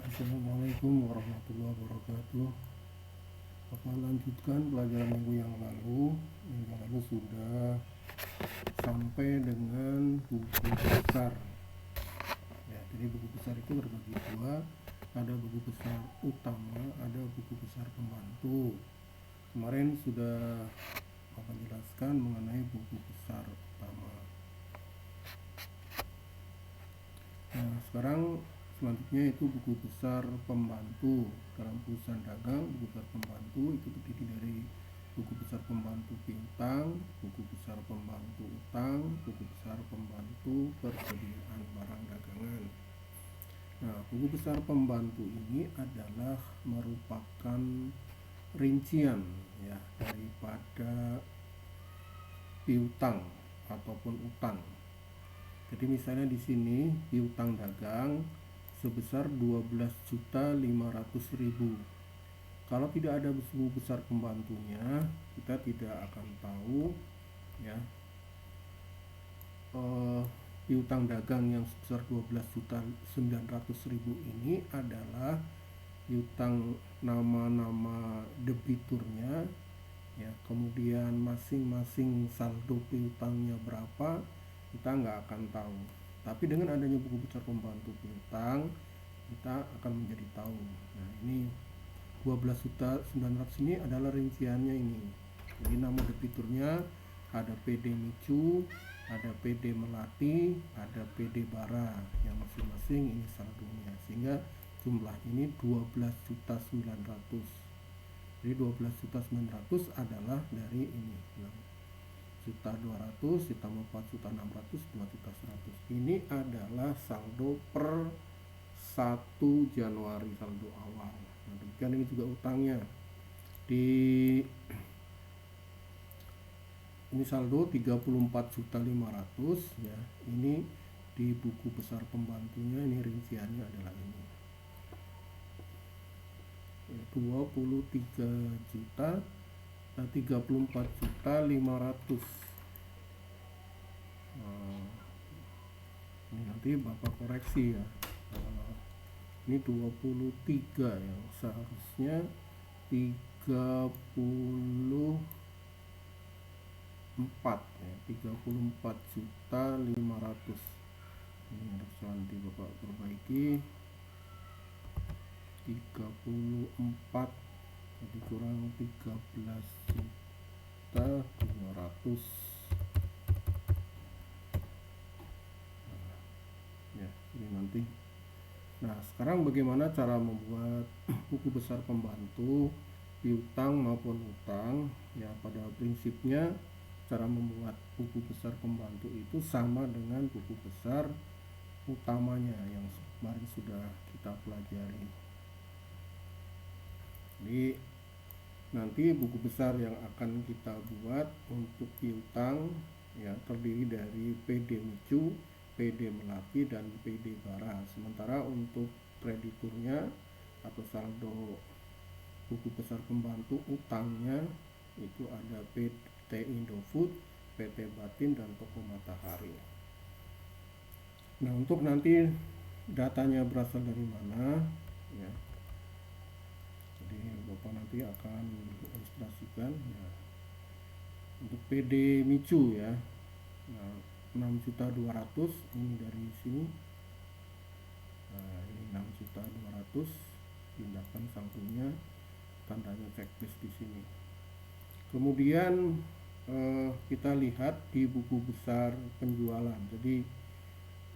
Assalamualaikum warahmatullahi wabarakatuh. Bapak lanjutkan pelajaran minggu yang lalu. Minggu yang lalu sudah sampai dengan buku besar. Ya, jadi buku besar itu berbagi dua. Ada buku besar utama, ada buku besar pembantu. Kemarin sudah Bapak jelaskan mengenai buku besar utama. Nah, sekarang selanjutnya itu buku besar pembantu. Dalam perusahaan dagang, buku besar pembantu itu terdiri dari buku besar pembantu piutang, buku besar pembantu utang, buku besar pembantu persediaan barang dagangan. Nah, buku besar pembantu ini adalah merupakan rincian ya daripada piutang ataupun utang. Jadi misalnya di sini piutang dagang sebesar 12.500.000. Kalau tidak ada buku besar pembantunya, kita tidak akan tahu ya piutang dagang yang sebesar 12.900.000 ini adalah piutang nama-nama debiturnya ya, kemudian masing-masing saldo piutangnya berapa kita nggak akan tahu. Tapi dengan adanya buku besar pembantu piutang kita akan menjadi tahu. Nah, ini 12.900.000 ini adalah rinciannya ini. Jadi nama debiturnya ada PD Micu, ada PD Melati, ada PD Bara yang masing-masing ini saldonya, sehingga jumlah ini 12.900.000. Jadi 12.900.000 adalah dari ini 6.200.000 ditambah 4.600.000 2.100.000. Ini adalah saldo per 1 Januari, saldo awal. Nah, demikian ini juga utangnya. Ini saldo 34.500.000 ya. Ini di buku besar pembantunya ini rinciannya adalah ini. 34.500.000. Ini nanti Bapak koreksi ya. Ini 23 yang seharusnya 34 ya, 34.500.000. Ini harus nanti Bapak perbaiki. 34 jadi kurang 13.200.000. Ya, ini nanti. Nah, sekarang bagaimana cara membuat buku besar pembantu piutang maupun utang? Ya, pada prinsipnya cara membuat buku besar pembantu itu sama dengan buku besar utamanya yang kemarin sudah kita pelajari. Jadi nanti buku besar yang akan kita buat untuk piutang ya terdiri dari PD Micu, PD Melati, dan PD Bara. Sementara untuk krediturnya atau saldo buku besar pembantu utangnya itu ada PT Indofood, PT Batin, dan Toko Matahari. Nah, untuk nanti datanya berasal dari mana ya, jadi Bapak nanti akan ilustrasikan ya. Untuk PD Micu ya, nah, 6.200.000 ini dari sini. Nah, ini 6.200.000, tindakan saldonya, tandanya checklist di sini. Kemudian kita lihat di buku besar penjualan. Jadi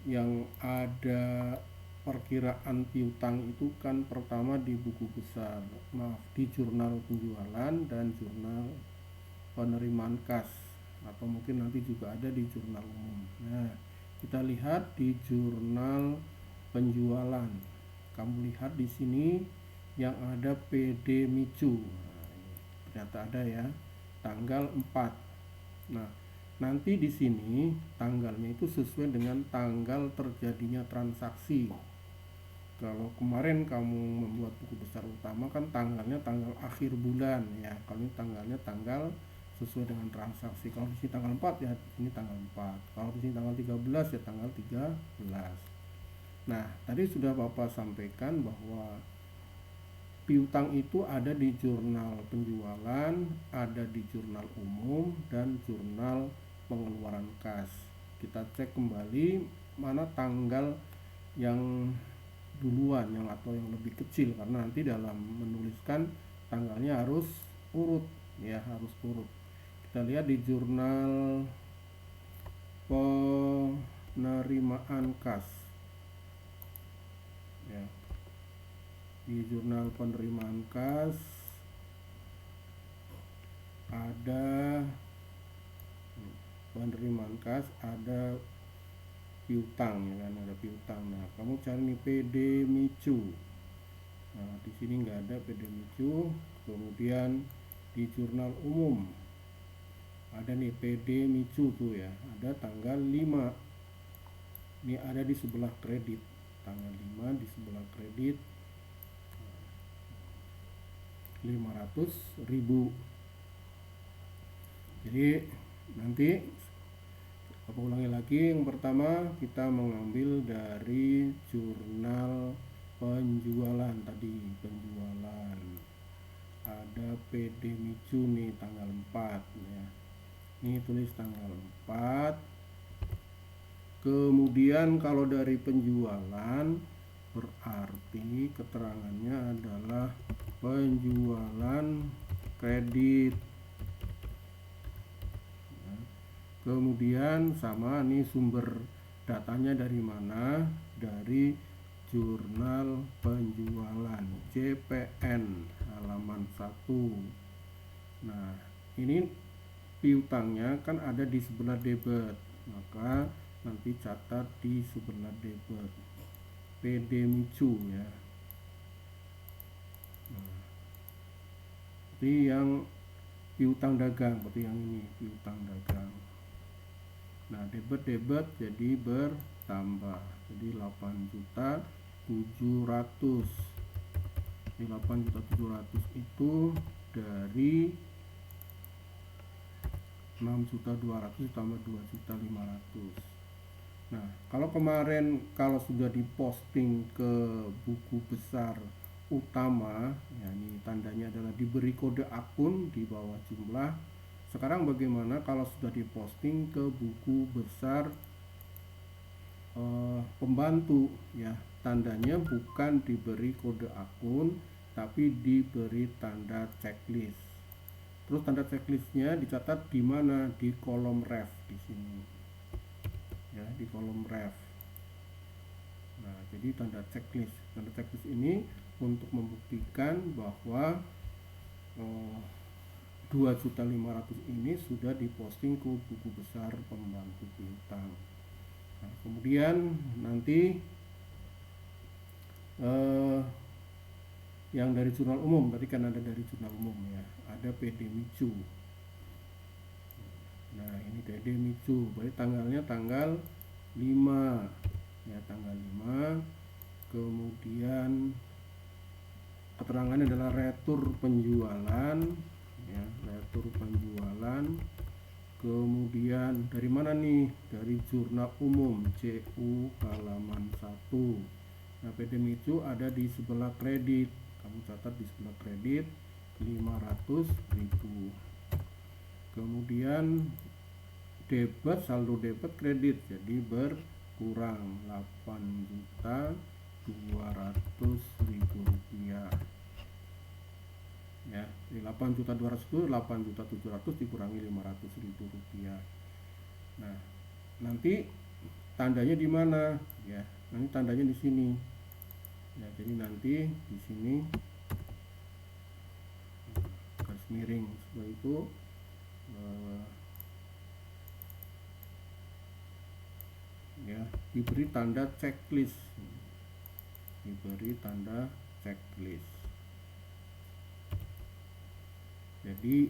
yang ada perkiraan piutang itu kan pertama di buku besar, di jurnal penjualan dan jurnal penerimaan kas, atau mungkin nanti juga ada di jurnal umum. Nah, kita lihat di jurnal penjualan. Kamu lihat di sini yang ada PD Micu. Nah, ini ternyata ada ya, tanggal 4. Nah, nanti di sini tanggalnya itu sesuai dengan tanggal terjadinya transaksi. Kalau kemarin kamu membuat buku besar utama kan tanggalnya tanggal akhir bulan ya. Kalau ini tanggalnya tanggal sesuai dengan transaksi. Kalau di sini tanggal 4 ya ini tanggal 4. Kalau di sini tanggal 13 ya tanggal 13. Nah, tadi sudah Bapak sampaikan bahwa piutang itu ada di jurnal penjualan, ada di jurnal umum, dan jurnal pengeluaran kas. Kita cek kembali mana tanggal yang duluan yang atau yang lebih kecil, karena nanti dalam menuliskan tanggalnya harus urut ya, harus urut. Kita lihat di jurnal penerimaan kas ya. Di jurnal penerimaan kas ada piutang ya kan, ada piutang. Nah, kamu cari nih PD Micu. Nah, di sini nggak ada PD Micu. Kemudian di jurnal umum ada nih PD Micu tuh ya, ada tanggal 5. Ini ada di sebelah kredit, tanggal 5 di sebelah kredit 500.000. Jadi nanti aku ulangi lagi, yang pertama kita mengambil dari jurnal penjualan tadi, penjualan ada PD Micu nih tanggal 4 ya. Ini tulis tanggal 4. Kemudian kalau dari penjualan berarti keterangannya adalah penjualan kredit. Kemudian sama nih sumber datanya dari mana? Dari jurnal penjualan JPN halaman 1. Nah, ini piutangnya kan ada di sebelah debit, maka nanti catat di sebelah debit PD Micu ya. Nah, ini yang piutang dagang, berarti yang ini piutang dagang. Nah, debit jadi bertambah, jadi 8.700.000. Ini 8.700.000 itu dari 6.200.000 ditambah 2.500.000. Nah, kalau kemarin kalau sudah diposting ke buku besar utama ya, ini tandanya adalah diberi kode akun di bawah jumlah. Sekarang bagaimana kalau sudah diposting ke buku besar pembantu ya, tandanya bukan diberi kode akun tapi diberi tanda checklist. Terus tanda checklistnya dicatat di mana? Di kolom ref di sini ya, di kolom ref. Nah, jadi tanda checklist ini untuk membuktikan bahwa 2.500.000 ini sudah diposting ke buku besar pembantu piutang. Nah, kemudian nanti yang dari jurnal umum, tadi kan ada dari jurnal umum ya, ada PD Micu. Nah, ini PD Micu, berarti tanggalnya tanggal 5 ya, tanggal 5. Kemudian keterangannya adalah retur penjualan ya, retur penjualan. Kemudian dari mana nih? Dari jurnal umum CU halaman 1. Nah, PD Micu ada di sebelah kredit, kamu catat di sebelah kredit 500.000. Kemudian debit, saldo debit kredit jadi berkurang 8.200.000 rupiah ya. 8.200.000 itu 8.700.000 dikurangi 500.000 rupiah. Nah, nanti tandanya di mana ya? Nanti tandanya di sini ya, jadi nanti di sini garis miring setelah itu ya, diberi tanda checklist, diberi tanda checklist. Jadi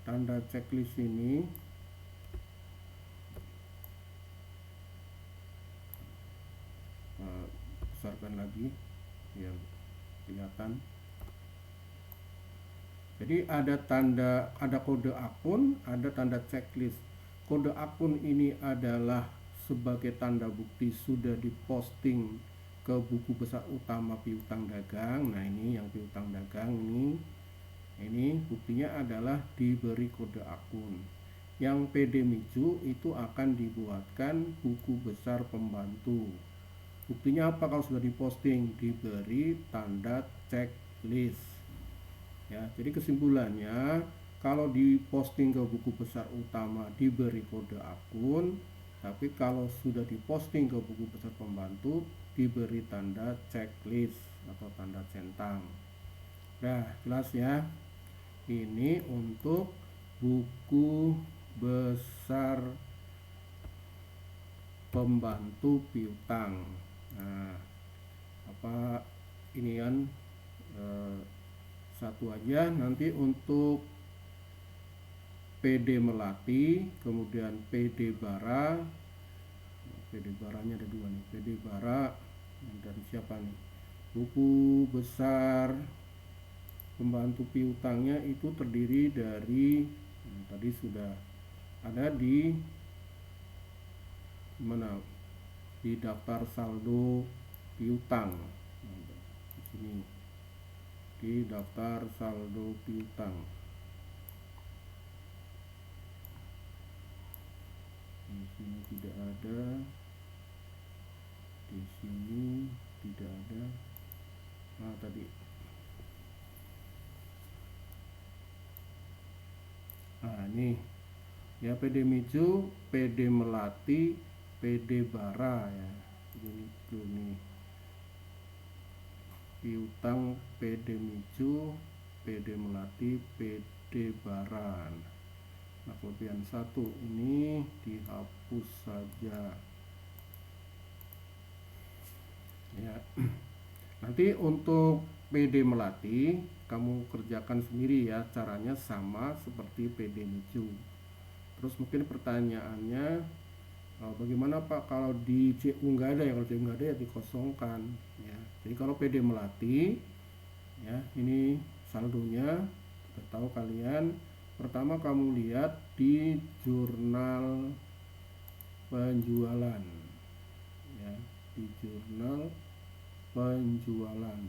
tanda checklist ini besarkan lagi biar kelihatan. Jadi ada kode akun, ada tanda checklist. Kode akun ini adalah sebagai tanda bukti sudah diposting ke buku besar utama piutang dagang. Nah, ini yang piutang dagang ini buktinya adalah diberi kode akun. Yang PD Micu itu akan dibuatkan buku besar pembantu. Buktinya apa kalau sudah diposting? Diberi tanda checklist. Ya, jadi kesimpulannya kalau diposting ke buku besar utama diberi kode akun, tapi kalau sudah diposting ke buku besar pembantu diberi tanda checklist atau tanda centang. Nah, jelas ya. Ini untuk buku besar pembantu piutang. Nah, apa ini kan satu aja. Nanti untuk PD Melati, kemudian PD Bara. PD Baranya ada dua nih, PD Bara dari siapa nih? Buku besar pembantu piutangnya itu terdiri dari tadi sudah ada di mana, di daftar saldo piutang. Di sini di daftar saldo piutang. Di sini tidak ada, di sini tidak ada. Nah, tadi ini ya, PD Micu, PD Melati, PD Bara ya. Ini tuh nih piutang PD Micu, PD Melati, PD Bara. Nah, kelebihan satu ini dihapus saja ya. Nanti untuk PD Melati kamu kerjakan sendiri ya, caranya sama seperti PD Micu. Terus mungkin pertanyaannya, bagaimana Pak kalau di CU nggak ada ya? Kalau CU nggak ada ya dikosongkan ya. Jadi kalau PD Melati ya, ini saldonya sudah tahu kalian. Pertama kamu lihat di jurnal penjualan ya, di jurnal penjualan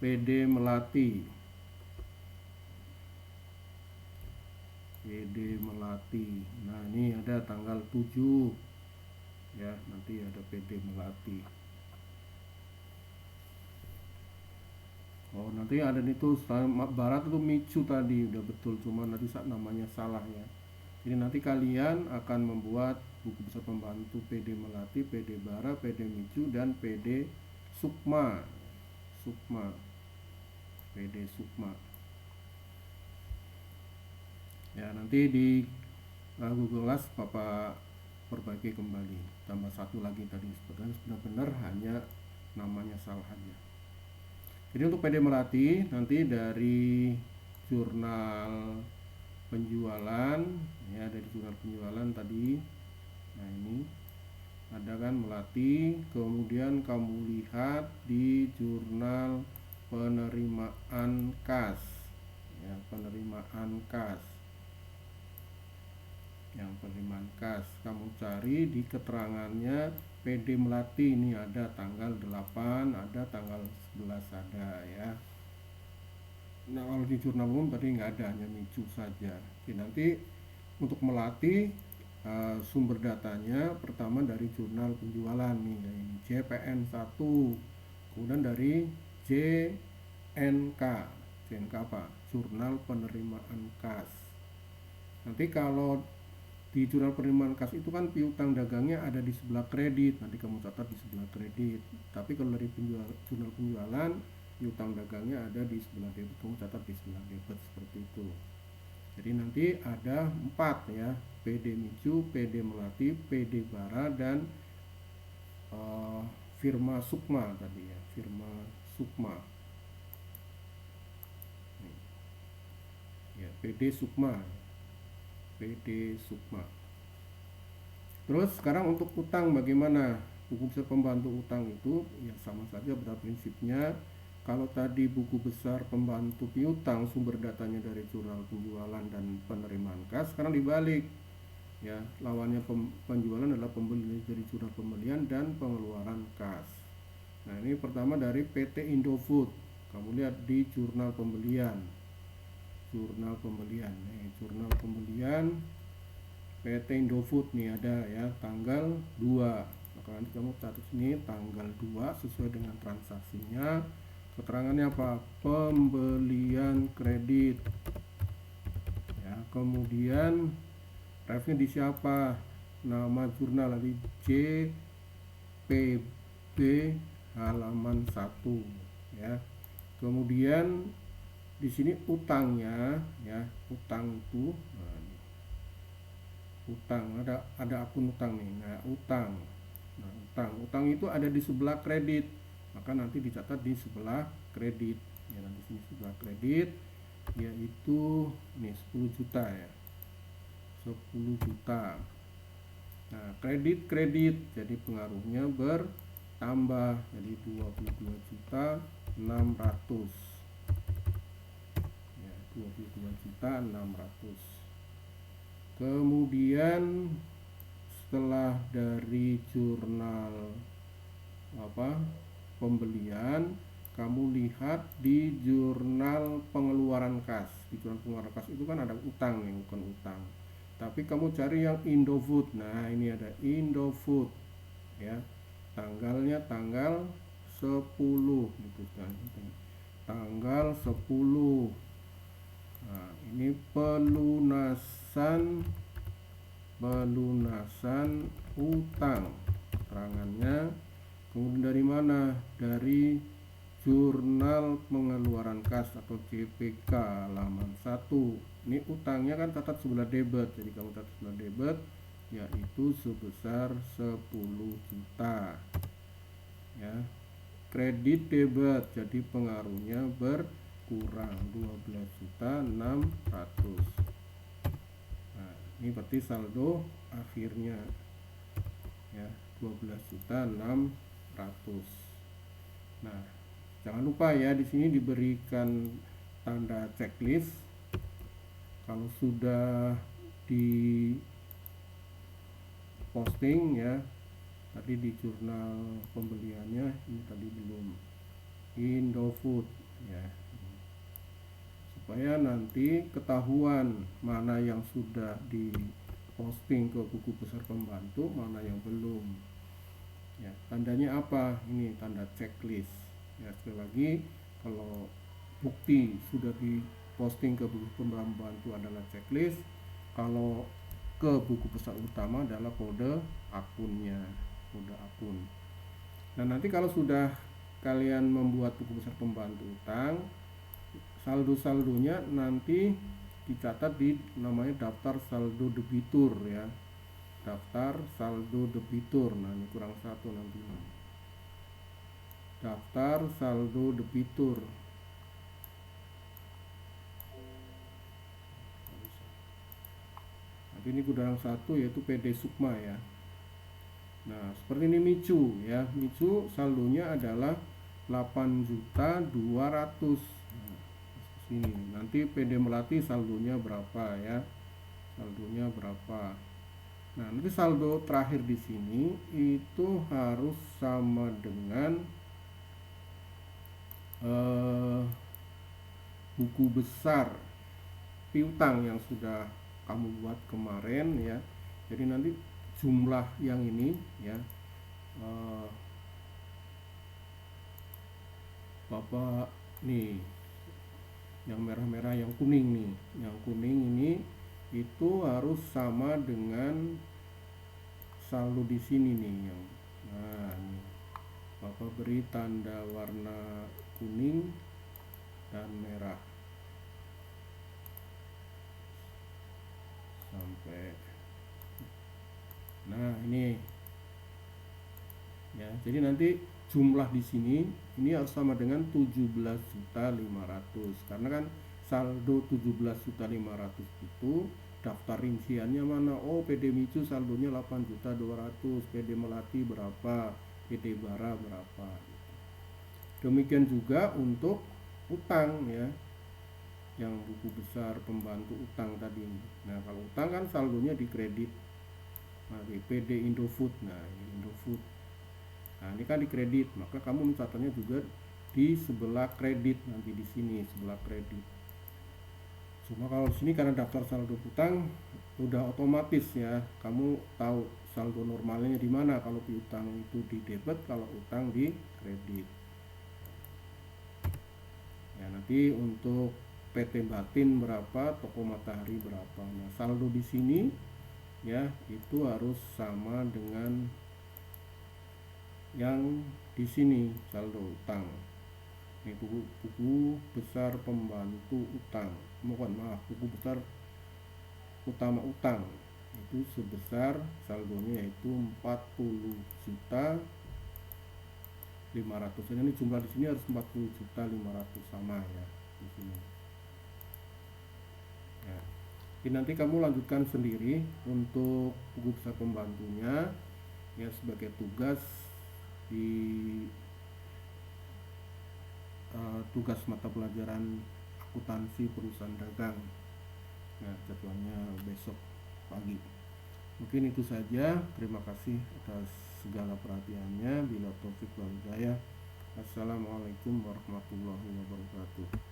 PD Melati, PD Melati. Nah, ini ada tanggal 7 ya, nanti ada PD Melati. Oh, nanti ada itu Barat itu Micu tadi udah betul, cuma nanti namanya salah ya. Jadi nanti kalian akan membuat buku besar pembantu PD Melati, PD Bara, PD Micu, dan PD Sukma. PD Sukma. Ya, nanti di Google Glass Bapak perbaiki kembali, tambah satu lagi tadi, benar-benar hanya namanya salah aja. Jadi untuk PD Melati nanti dari jurnal penjualan ya, dari jurnal penjualan tadi. Nah, ini ada kan Melati, kemudian kamu lihat di jurnal penerimaan kas ya, penerimaan kas. Yang penerimaan kas kamu cari di keterangannya PD Melati, ini ada tanggal 8, ada tanggal 11 ada ya. Nah, kalau di jurnal umum tadi nggak ada, hanya Micu saja. Oke, nanti untuk Melati sumber datanya pertama dari jurnal penjualan nih, ini JPN1, kemudian dari JNK apa? Jurnal penerimaan kas. Nanti kalau di jurnal penerimaan kas itu kan piutang dagangnya ada di sebelah kredit, nanti kamu catat di sebelah kredit. Tapi kalau dari jurnal penjualan, piutang dagangnya ada di sebelah debit, kamu catat di sebelah debit, seperti itu. Jadi nanti ada 4 ya, PD Micu, PD Melati, PD Bara, dan Firma Sukma tadi ya, Firma Sukma ya, PD Sukma. Terus sekarang untuk utang bagaimana? Buku besar pembantu utang itu ya sama saja pada prinsipnya. Kalau tadi buku besar pembantu piutang sumber datanya dari jurnal penjualan dan penerimaan kas, sekarang dibalik. ya. Lawannya penjualan adalah pembeli dari jurnal pembelian dan pengeluaran kas. Nah, ini pertama dari PT Indofood. Kamu lihat di jurnal pembelian. Jurnal pembelian. Jurnal pembelian PT Indofood nih ada ya, tanggal 2. Maka nanti kamu taruh sini tanggal 2 sesuai dengan transaksinya. Keterangannya apa? Pembelian kredit. Ya, kemudian refnya di siapa? Nama jurnal di JPB halaman 1 ya. Kemudian di sini utangnya ya, utang itu utang ada akun utang nih. Nah, utang. Nah, utang itu ada di sebelah kredit. Maka nanti dicatat di sebelah kredit. Ya, nanti sini sebelah kredit yaitu nih 10 juta ya. 10 juta. Nah, kredit jadi pengaruhnya bertambah jadi 22 juta 600 ya, 22 juta 600. Kemudian setelah dari jurnal pembelian, kamu lihat di jurnal pengeluaran kas. Di jurnal pengeluaran kas itu kan ada utang nih, bukan utang. Tapi kamu cari yang Indofood. Nah, ini ada Indofood ya. Tanggalnya tanggal 10 gitu kan. Tanggal 10. Nah, ini pelunasan utang. Terangannya kemudian dari mana? Dari jurnal pengeluaran kas atau JPK halaman 1. Ini utangnya kan catat sebelah debit, jadi kamu catat sebelah debit yaitu sebesar 10 juta ya. Kredit debit jadi pengaruhnya berkurang 12 juta 600. Nah, ini berarti saldo akhirnya ya 12 juta 600. Nah, jangan lupa ya di sini diberikan tanda checklist. Kalau sudah di posting ya, tadi di jurnal pembeliannya ini tadi belum Indofood ya, supaya nanti ketahuan mana yang sudah diposting ke buku besar pembantu, mana yang belum ya. Tandanya apa? Ini tanda checklist ya. Sekali lagi, kalau bukti sudah diposting ke buku pembantu adalah checklist, kalau ke buku besar utama adalah kode akunnya, kode akun. Nah, nanti kalau sudah kalian membuat buku besar pembantu utang, saldo-saldonya nanti dicatat di namanya daftar saldo debitur ya. Daftar saldo debitur. Nah, ini kurang satu nanti. Daftar saldo debitur. Nanti ini kurang satu yaitu PD Sukma ya. Nah, seperti ini Micu ya. Micu saldonya adalah 8.200.000. Nah, sini nanti PD Melati saldonya berapa ya? Saldonya berapa? Nah, nanti saldo terakhir di sini itu harus sama dengan buku besar piutang yang sudah kamu buat kemarin ya. Jadi nanti jumlah yang ini ya, Bapak nih yang merah-merah, yang kuning nih, yang kuning ini itu harus sama dengan saldo di sini nih yang, nah ini Bapak beri tanda warna kuning dan merah sampai, nah ini ya. Jadi nanti jumlah di sini ini harus sama dengan 17.500.000 karena kan saldo 17.500.000 itu daftar rinciannya mana? Oh, PD Micu saldonya 8.200.000, PD Melati berapa, PD Bara berapa. Demikian juga untuk utang ya, yang buku besar pembantu utang tadi. Nah, kalau utang kan saldonya di kredit Nah, di PD Indofood. Nah, ini Indofood. Nah, ini kan di kredit, maka kamu mencatatnya juga di sebelah kredit, nanti di sini sebelah kredit. Cuma kalau di sini karena daftar saldo utang udah otomatis ya, kamu tahu saldo normalnya di mana kalau piutang itu di debit, kalau utang di kredit. Ya, nanti untuk PT Batin berapa, Toko Matahari berapa. Nah, saldo di sini ya itu harus sama dengan yang di sini saldo utang. Ini buku besar pembantu utang, mohon maaf, buku besar utama utang itu sebesar saldonya yaitu 40.500.000. Ini jumlah di sini harus 40.500.000 sama ya di sini. Ya. Jadi nanti kamu lanjutkan sendiri untuk buku besar pembantunya ya sebagai tugas di tugas mata pelajaran akuntansi perusahaan dagang. Ya, jadwalnya besok pagi. Mungkin itu saja. Terima kasih atas segala perhatiannya. Bila taufik wal hidayah. Assalamualaikum warahmatullahi wabarakatuh.